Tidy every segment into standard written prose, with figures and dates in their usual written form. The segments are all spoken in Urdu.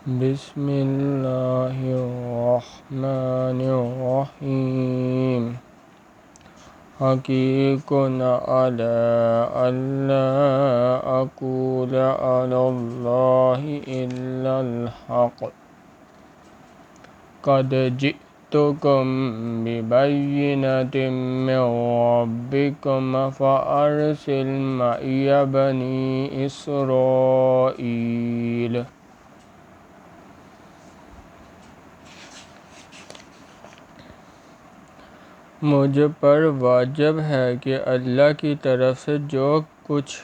بسم اللہ الرحمن الرحیم حقیق علی اللہ اقول علی اللہ الا الحق قد جئتکم ببینۃ من ربکم فارسل معی بنی اسرائیل۔ مجھ پر واجب ہے کہ اللہ کی طرف سے جو کچھ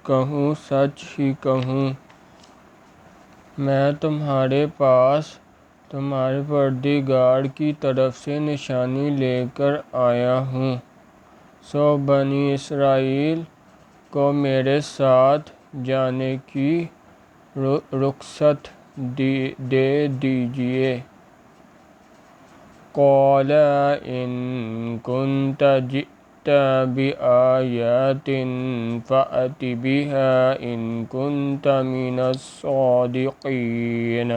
کہوں سچ ہی کہوں۔ میں تمہارے پاس تمہارے پروردگار کی طرف سے نشانی لے کر آیا ہوں، سو بنی اسرائیل کو میرے ساتھ جانے کی رخصت دے دیجیے۔ قال ان كنت جئت بآیۃ فأت بها ان كنت من الصادقین۔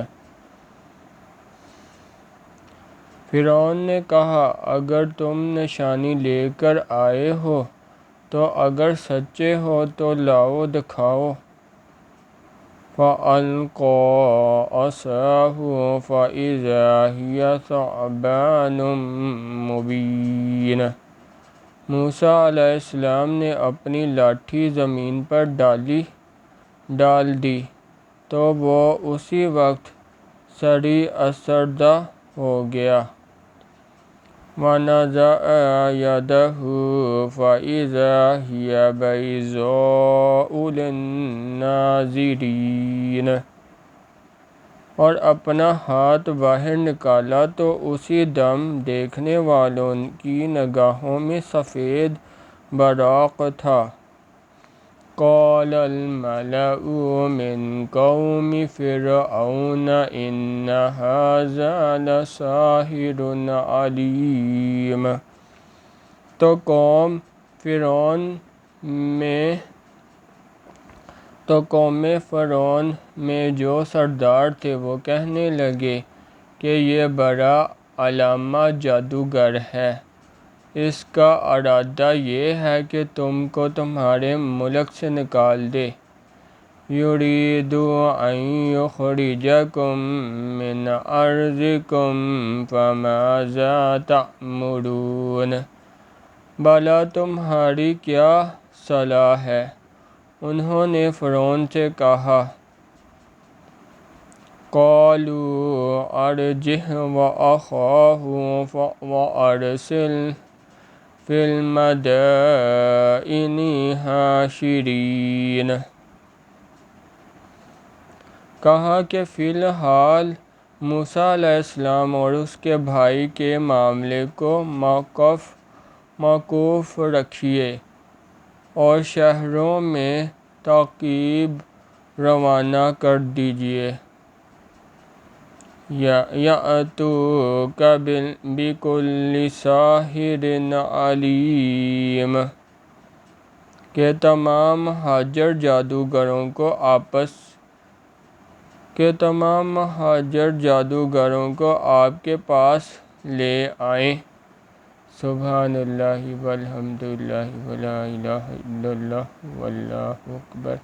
فرعون نے کہا، اگر تم نشانی لے کر آئے ہو تو اگر سچے ہو تو لاؤ دکھاؤ۔ فَأَلْقَىٰ عَصَاهُ فَإِذَا هِيَ ثُعْبَانٌ مُّبِينٌ۔ موسیٰ علیہ السلام نے اپنی لاٹھی زمین پر ڈال دی تو وہ اسی وقت سری افسردہ ہو گیا۔ وَنَزَعَ يَدَهُ فَإِذَا هِيَ بَيْضَاءُ لِلنَّاظِرِينَ۔ اور اپنا ہاتھ باہر نکالا تو اسی دم دیکھنے والوں کی نگاہوں میں سفید براق تھا۔ قال الملأ من قوم فرعون إن هذا لساحر عليم۔ تو قوم فرعون میں جو سردار تھے وہ کہنے لگے کہ یہ بڑا علامہ جادوگر ہے، اس کا ارادہ یہ ہے کہ تم کو تمہارے ملک سے نکال دے۔ یرید ان یخرجکم من ارضکم فماذا تأمرون۔ بھلا تمہاری کیا صلاح ہے؟ انہوں نے فرعون سے کہا، قالوا ارجہ واخاہ وارسل فی المدائن حاشرین۔ کہا کہ فی الحال موسیٰ علیہ السلام اور اس کے بھائی کے معاملے کو موقوف رکھیے اور شہروں میں تعقیب روانہ کر دیجیے۔ یأتوک بکل ساحر علیم۔ کہ تمام ماہر جادوگروں کو آپ کے پاس لے آئیں۔ سبحان اللہ والحمد للہ ولا الہ الا اللہ واللہ اکبر۔